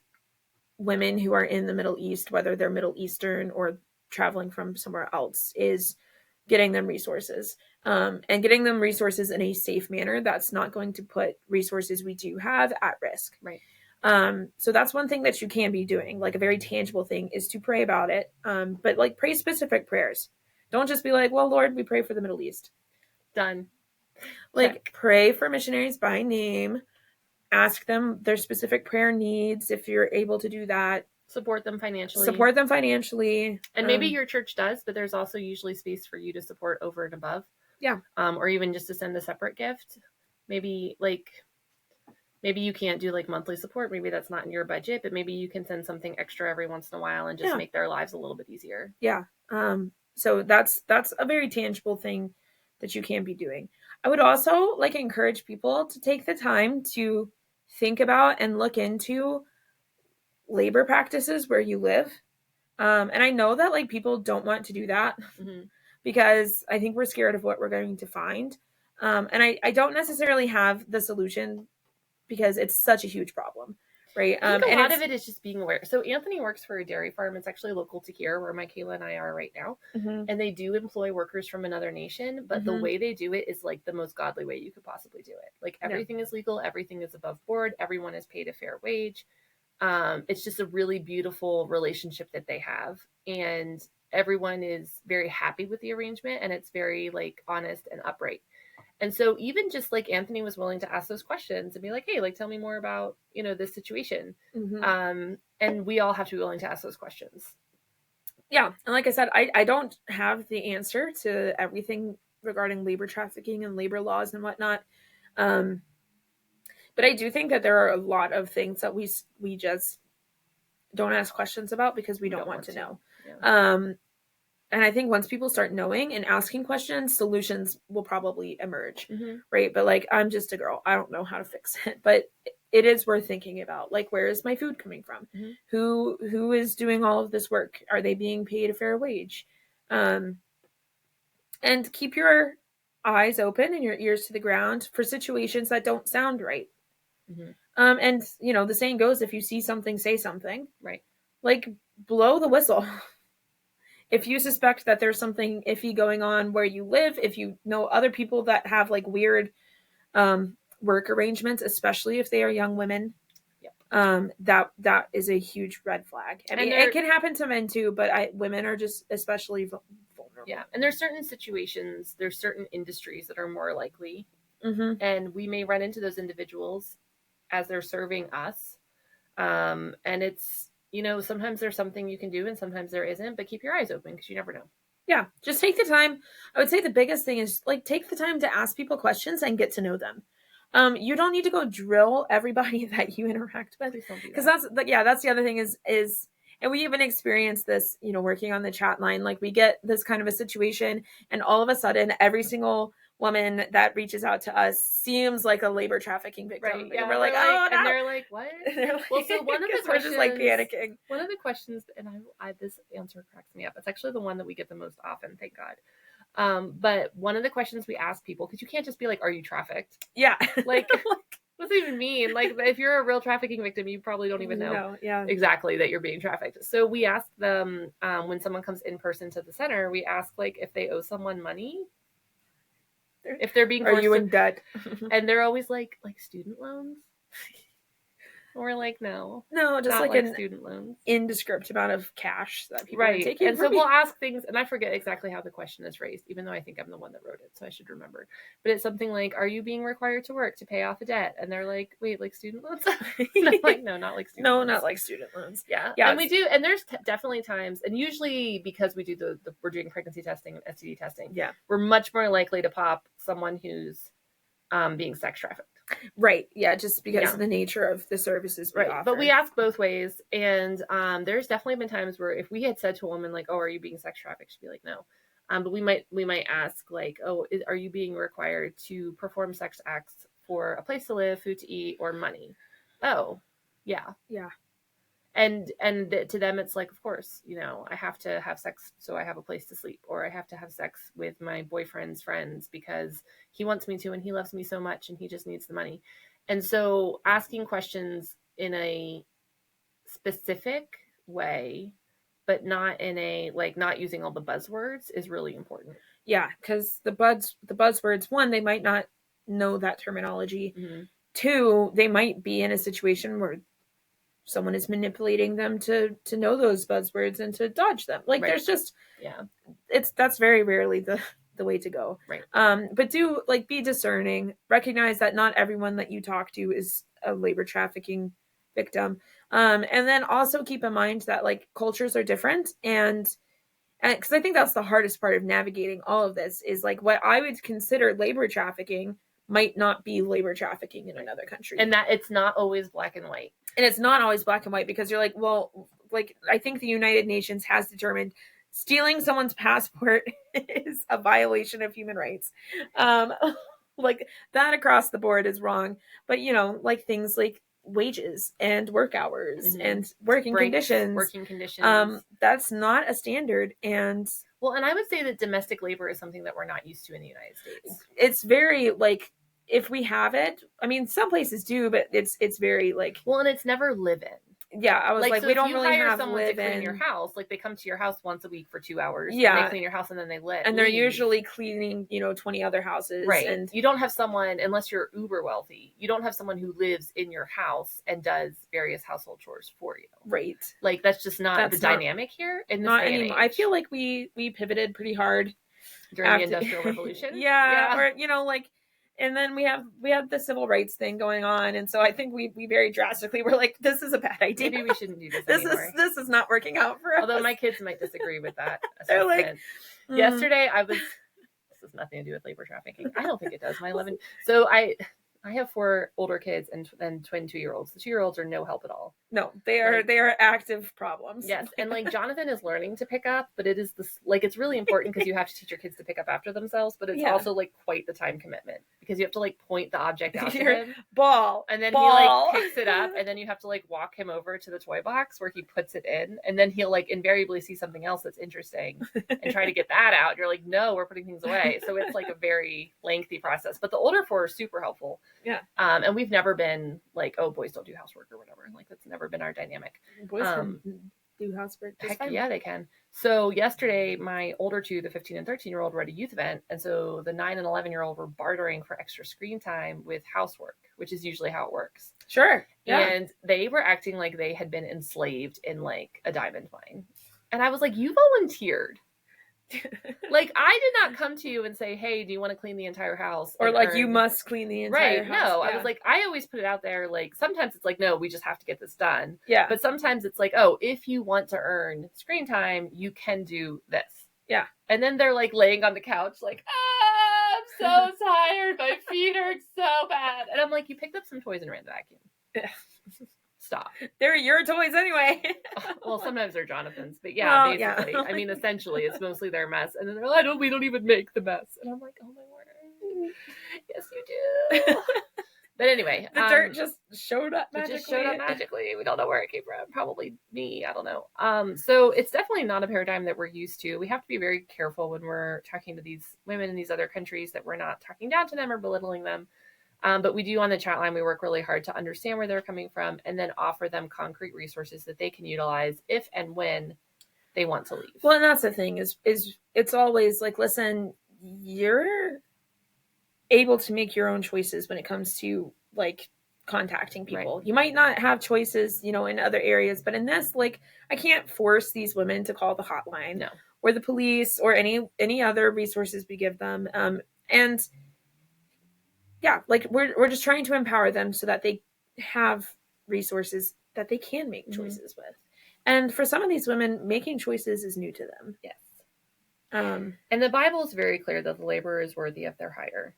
Speaker 2: women who are in the Middle East, whether they're Middle Eastern or traveling from somewhere else, is getting them resources, and getting them resources in a safe manner that's not going to put resources we do have at risk.
Speaker 1: Right.
Speaker 2: So that's one thing that you can be doing, like a very tangible thing, is to pray about it. But like pray specific prayers. Don't just be like, well, Lord, we pray for the Middle East.
Speaker 1: Done.
Speaker 2: Like pray for missionaries by name. Ask them their specific prayer needs if you're able to do that.
Speaker 1: Support them financially.
Speaker 2: And
Speaker 1: maybe your church does, but there's also usually space for you to support over and above.
Speaker 2: Yeah.
Speaker 1: Or even just to send a separate gift. Maybe you can't do like monthly support. Maybe that's not in your budget, but maybe you can send something extra every once in a while and just make their lives a little bit easier.
Speaker 2: Yeah. So that's a very tangible thing that you can be doing. I would also like encourage people to take the time to think about and look into labor practices where you live. And I know that like people don't want to do that because I think we're scared of what we're going to find. And I don't necessarily have the solution because it's such a huge problem. Right.
Speaker 1: I think a lot of it is just being aware. So Anthony works for a dairy farm. It's actually local to here where Mikayla and I are right now. And they do employ workers from another nation, but the way they do it is like the most godly way you could possibly do it. Like everything is legal. Everything is above board. Everyone is paid a fair wage. It's just a really beautiful relationship that they have. And everyone is very happy with the arrangement, and it's very like honest and upright. And so even just like Anthony was willing to ask those questions and be like, hey, like, tell me more about, this situation. And we all have to be willing to ask those questions.
Speaker 2: Yeah. And like I said, I don't have the answer to everything regarding labor trafficking and labor laws and whatnot. But I do think that there are a lot of things that we just don't ask questions about because we don't want to know. Yeah. And I think once people start knowing and asking questions, solutions will probably emerge, right? But like, I'm just a girl. I don't know how to fix it, but it is worth thinking about. Like, where is my food coming from? Who is doing all of this work? Are they being paid a fair wage? And keep your eyes open and your ears to the ground for situations that don't sound right. And you know, the saying goes, if you see something, say something. Right. Like, blow the whistle. If you suspect that there's something iffy going on where you live, if you know other people that have like weird work arrangements, especially if they are young women, that is a huge red flag. I mean, it can happen to men too, but women are just especially vulnerable.
Speaker 1: Yeah, and there's certain situations, there's certain industries that are more likely, and we may run into those individuals as they're serving us, and it's, you know, sometimes there's something you can do and sometimes there isn't, but keep your eyes open because you never know.
Speaker 2: Yeah, just take the time. I would say the biggest thing is like take the time to ask people questions and get to know them. You don't need to go drill everybody that you interact with, because that's the other thing is, and we even experienced this, you know, working on the chat line. Like, we get this kind of a situation and all of a sudden every single woman that reaches out to us seems like a labor trafficking victim. Right, yeah, and we're like, oh, no.
Speaker 1: And they're like, what? Well, so one of the questions, we're just like panicking. One of the questions, and I this answer cracks me up. It's actually the one that we get the most often, thank God. But one of the questions we ask people, because you can't just be like, are you trafficked?
Speaker 2: Yeah.
Speaker 1: Like, what does it even mean? Like, if you're a real trafficking victim, you probably don't even know exactly that you're being trafficked. So we ask them, when someone comes in person to the center, we ask, like, if they owe someone money. If they're being forced,
Speaker 2: are you in debt?
Speaker 1: And they're always like student loans. We're like, no,
Speaker 2: just like an
Speaker 1: student loans,
Speaker 2: indescript amount of cash that people are taking.
Speaker 1: And so we'll ask things, and I forget exactly how the question is phrased, even though I think I'm the one that wrote it, so I should remember. But it's something like, "Are you being required to work to pay off a debt?" And they're like, "Wait, like student loans?" And I'm like, "No, not like student loans.
Speaker 2: No, not like student loans."
Speaker 1: Yeah, and we do, and there's definitely times, and usually because we do we're doing pregnancy testing and STD testing. Yeah, we're much more likely to pop someone who's being sex trafficked.
Speaker 2: Right. Yeah, just because of the nature of the services we offer.
Speaker 1: But we ask both ways, and there's definitely been times where if we had said to a woman like, "Oh, are you being sex trafficked?" she'd be like, "No." But we might ask like, "Oh, are you being required to perform sex acts for a place to live, food to eat, or money?" Oh, yeah.
Speaker 2: Yeah.
Speaker 1: And to them, it's like, of course, you know, I have to have sex so I have a place to sleep, or I have to have sex with my boyfriend's friends because he wants me to and he loves me so much and he just needs the money. And so asking questions in a specific way, but not in a, like, not using all the buzzwords is really important.
Speaker 2: Yeah, because the buzzwords, one, they might not know that terminology. Two, they might be in a situation where someone is manipulating them to know those buzzwords and to dodge them. Like, there's just, that's very rarely the way to go.
Speaker 1: Right.
Speaker 2: But do, like, be discerning, recognize that not everyone that you talk to is a labor trafficking victim. And then also keep in mind that, like, cultures are different, and because I think that's the hardest part of navigating all of this is, like, what I would consider labor trafficking might not be labor trafficking in another country.
Speaker 1: And that it's not always black and white.
Speaker 2: And it's not always black and white, because you're like, well, like, I think the United Nations has determined stealing someone's passport is a violation of human rights. Like, that across the board is wrong. But, you know, like, things like wages and work hours and working conditions, that's not a standard. And
Speaker 1: well, and I would say that domestic labor is something that we're not used to in the United States.
Speaker 2: It's very, like, if we have it, I mean, some places do, but it's very, like,
Speaker 1: well, and it's never live-in.
Speaker 2: Yeah, I was like
Speaker 1: so
Speaker 2: we don't really have
Speaker 1: someone
Speaker 2: live
Speaker 1: to clean
Speaker 2: in
Speaker 1: your house. Like, they come to your house once a week for 2 hours.
Speaker 2: Yeah,
Speaker 1: and they clean your house and then they leave.
Speaker 2: And they're usually cleaning, you know, 20 other houses.
Speaker 1: Right.
Speaker 2: And
Speaker 1: you don't have someone, unless you're uber wealthy, you don't have someone who lives in your house and does various household chores for you.
Speaker 2: Right.
Speaker 1: Like, that's just not the dynamic here. In this day and age.
Speaker 2: I feel like we pivoted pretty hard
Speaker 1: during the Industrial Revolution.
Speaker 2: Yeah, or, you know, like. And then we have the civil rights thing going on, and so I think we very drastically were like, this is a bad idea.
Speaker 1: Maybe we shouldn't do this anymore.
Speaker 2: This is not working out for us.
Speaker 1: Although my kids might disagree with that.
Speaker 2: They're like,
Speaker 1: yesterday this has nothing to do with labor trafficking. I don't think it does. So I I have 4 older kids and twin 2-year-olds. The 2-year-olds are no help at all.
Speaker 2: No, they are active problems.
Speaker 1: Yes, and like Jonathan is learning to pick up, but it is this like it's really important because you have to teach your kids to pick up after themselves, but it's also like quite the time commitment because you have to like point the object out to him.
Speaker 2: Ball.
Speaker 1: And then he like picks it up, and then you have to like walk him over to the toy box where he puts it in, and then he'll like invariably see something else that's interesting and try to get that out. You're like, no, we're putting things away. So it's like a very lengthy process. But the older 4 are super helpful.
Speaker 2: Yeah.
Speaker 1: And we've never been like, oh, boys don't do housework or whatever. Like that's never been our dynamic.
Speaker 2: Boys can do housework.
Speaker 1: Heck yeah, they can. So yesterday, my older 2, the 15 and 13-year-old, were at a youth event, and so the 9 and 11-year-old were bartering for extra screen time with housework, which is usually how it works.
Speaker 2: Sure. Yeah.
Speaker 1: And they were acting like they had been enslaved in like a diamond mine, and I was like, "You volunteered." Like, I did not come to you and say, hey, do you want to clean the entire house?
Speaker 2: Or like, you must clean the entire house.
Speaker 1: No, I was like, I always put it out there. Like, sometimes it's like, no, we just have to get this done.
Speaker 2: Yeah.
Speaker 1: But sometimes it's like, oh, if you want to earn screen time, you can do this.
Speaker 2: Yeah.
Speaker 1: And then they're like laying on the couch like, I'm so tired. My feet hurt so bad. And I'm like, you picked up some toys and ran the vacuum. Stop.
Speaker 2: They're your toys anyway.
Speaker 1: Well, sometimes they're Jonathan's, but basically. Yeah. I mean, essentially, it's mostly their mess. And then they're like, we don't even make the mess. And I'm like, oh my word. Yes, you do. But anyway.
Speaker 2: The dirt just showed up magically.
Speaker 1: We don't know where it came from. Probably me. I don't know. So it's definitely not a paradigm that we're used to. We have to be very careful when we're talking to these women in these other countries that we're not talking down to them or belittling them. But we do on the chat line, we work really hard to understand where they're coming from and then offer them concrete resources that they can utilize if and when they want to leave.
Speaker 2: Well, and that's the thing is it's always like, listen, you're able to make your own choices when it comes to like contacting people. Right. You might not have choices, in other areas, but in this, like, I can't force these women to call the hotline or the police or any other resources we give them. And yeah, like we're just trying to empower them so that they have resources that they can make choices with. And for some of these women, making choices is new to them.
Speaker 1: Yes. And the Bible is very clear that the laborer is worthy of their hire.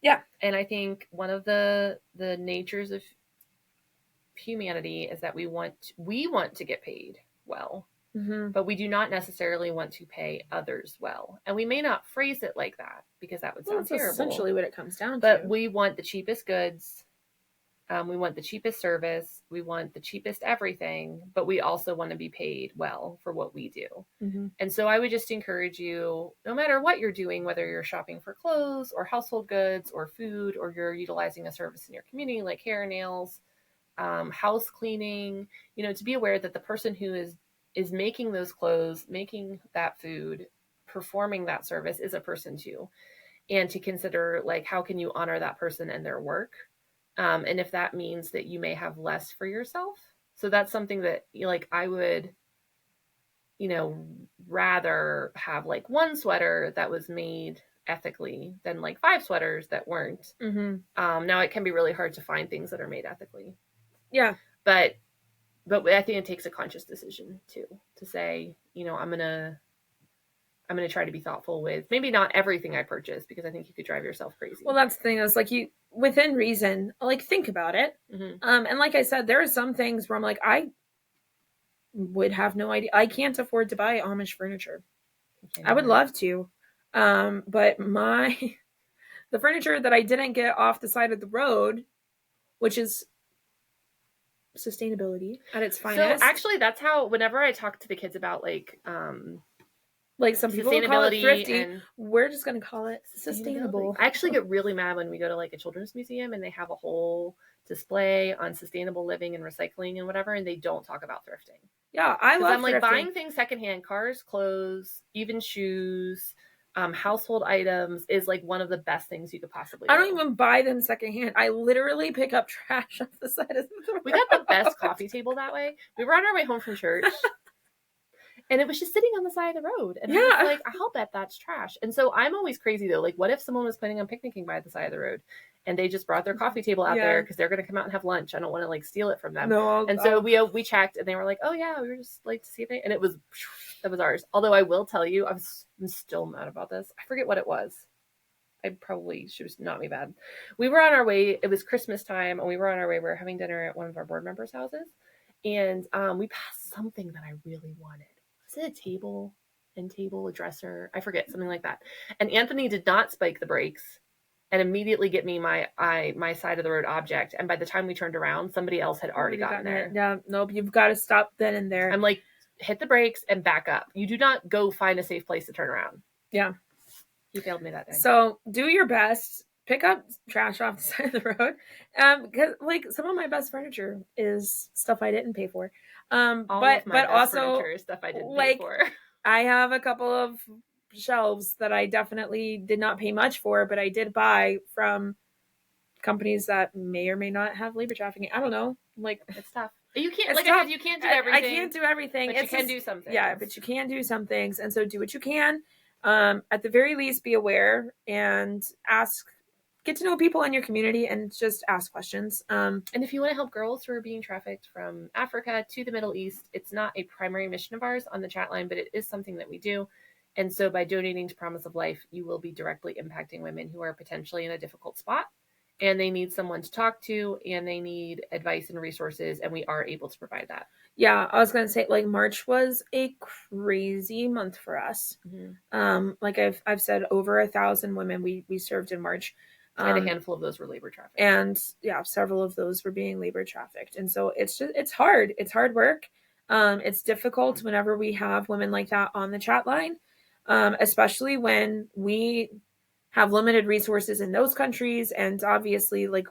Speaker 2: Yeah.
Speaker 1: And I think one of the natures of humanity is that we want to get paid well, but we do not necessarily want to pay others well. And we may not phrase it like that because that would sound terrible.
Speaker 2: That's essentially what it comes down to.
Speaker 1: But we want the cheapest goods. We want the cheapest service. We want the cheapest everything, but we also want to be paid well for what we do. And so I would just encourage you, no matter what you're doing, whether you're shopping for clothes or household goods or food, or you're utilizing a service in your community like hair, nails, house cleaning, to be aware that the person who is making those clothes, making that food, performing that service is a person too. And to consider, like, how can you honor that person and their work? And if that means that you may have less for yourself. So that's something that, like, I would, rather have like one sweater that was made ethically than like 5 sweaters that weren't. Now it can be really hard to find things that are made ethically.
Speaker 2: Yeah.
Speaker 1: But I think it takes a conscious decision too, to say, I'm going to try to be thoughtful with maybe not everything I purchase, because I think you could drive yourself crazy.
Speaker 2: Well, that's the thing. Is like, you, within reason, like, think about it. And like I said, there are some things where I'm like, I would have no idea. I can't afford to buy Amish furniture. I would love to. But the furniture that I didn't get off the side of the road, which is sustainability at its finest.
Speaker 1: So actually, that's how, whenever I talk to the kids about like
Speaker 2: some people call it thrifty, we're just going to call it sustainable.
Speaker 1: I actually get really mad when we go to like a children's museum and they have a whole display on sustainable living and recycling and whatever, and they don't talk about thrifting.
Speaker 2: Yeah, I love.
Speaker 1: I'm like, buying things secondhand, cars, clothes, even shoes, household items is like one of the best things you could possibly do.
Speaker 2: I don't even buy them secondhand. I literally pick up trash off the side of the road.
Speaker 1: We got the best coffee table that way. We were on our way home from church. And it was just sitting on the side of the road. And I was like, I'll bet that's trash. And so I'm always crazy, though. Like, what if someone was planning on picnicking by the side of the road and they just brought their coffee table out there because they're going to come out and have lunch? I don't want to, like, steal it from them.
Speaker 2: No,
Speaker 1: so we checked, and they were like, oh, yeah, we were just, like, to see if they... And that was ours. Although I will tell you, I'm still mad about this. I forget what it was. I probably should not be bad. We were on our way. It was Christmas time, and we were on our way. We were having dinner at one of our board members' houses, and we passed something that I really wanted. Was it a table? A dresser? I forget, something like that. And Anthony did not spike the brakes and immediately get me my side of the road object. And by the time we turned around, somebody else had already gotten there.
Speaker 2: Yeah, nope, you've got to stop then and there.
Speaker 1: I'm like, hit the brakes and back up. You do not go find a safe place to turn around.
Speaker 2: Yeah.
Speaker 1: He failed me that day.
Speaker 2: So do your best. Pick up trash off the side of the road. Because like some of my best furniture is stuff I didn't pay for. But also
Speaker 1: stuff I didn't pay for.
Speaker 2: I have a couple of shelves that I definitely did not pay much for, but I did buy from companies that may or may not have labor trafficking. I don't know. Like,
Speaker 1: it's tough. You can't, like I said, you can't do everything.
Speaker 2: I can't do everything.
Speaker 1: But you can do some things.
Speaker 2: Yeah, but you can do some things. And so do what you can. At the very least, be aware and get to know people in your community and just ask questions.
Speaker 1: And if you want to help girls who are being trafficked from Africa to the Middle East, it's not a primary mission of ours on the chat line, but it is something that we do. And so by donating to Promise of Life, you will be directly impacting women who are potentially in a difficult spot, and they need someone to talk to, and they need advice and resources, and we are able to provide that.
Speaker 2: Yeah, I was going to say, like, March was a crazy month for us. Mm-hmm. Like I've said, over 1,000 women we served in March.
Speaker 1: And a handful of those were labor trafficked.
Speaker 2: And yeah, several of those were being labor trafficked. And so it's hard. It's hard work. It's difficult whenever we have women like that on the chat line, especially when we have limited resources in those countries. And obviously, like,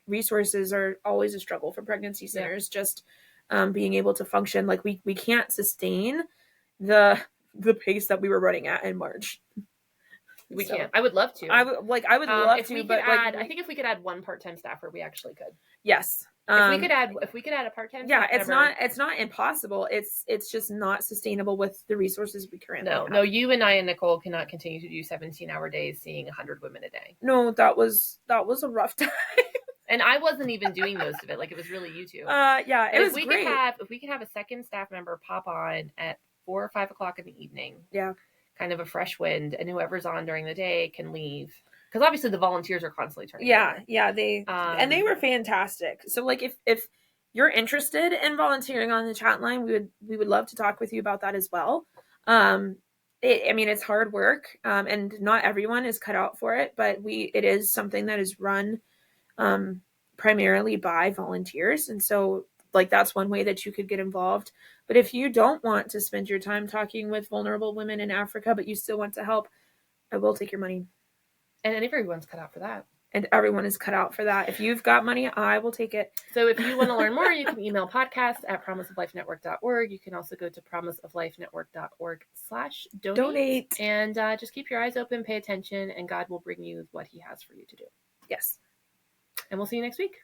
Speaker 2: resources are always a struggle for pregnancy centers, just being able to function. Like, we can't sustain the pace that we were running at in March.
Speaker 1: We can't. I would love to.
Speaker 2: I would love to, but
Speaker 1: I think if we could add one part-time staffer, we actually could.
Speaker 2: Yes.
Speaker 1: If we could add a part-time.
Speaker 2: Yeah, it's not impossible. It's just not sustainable with the resources we currently have.
Speaker 1: No, you and I and Nicole cannot continue to do 17-hour days seeing 100 women a day.
Speaker 2: No, that was a rough time.
Speaker 1: And I wasn't even doing most of it. Like, it was really you two.
Speaker 2: Yeah, it was great.
Speaker 1: If we could have a second staff member pop on at 4 or 5 o'clock in the evening.
Speaker 2: Yeah.
Speaker 1: Kind of a fresh wind, and whoever's on during the day can leave, because obviously the volunteers are constantly turning over.
Speaker 2: They were fantastic. So, like, if you're interested in volunteering on the chat line, we would love to talk with you about that as well. It's hard work, and not everyone is cut out for it, but it is something that is run primarily by volunteers, and so, like, that's one way that you could get involved. But if you don't want to spend your time talking with vulnerable women in Africa, but you still want to help, I will take your money.
Speaker 1: And everyone's cut out for that.
Speaker 2: And everyone is cut out for that. If you've got money, I will take it.
Speaker 1: So if you want to learn more, you can email podcast@promiseoflifenetwork.org. You can also go to promiseoflifenetwork.org/donate. And just keep your eyes open, pay attention, and God will bring you what he has for you to do.
Speaker 2: Yes.
Speaker 1: And we'll see you next week.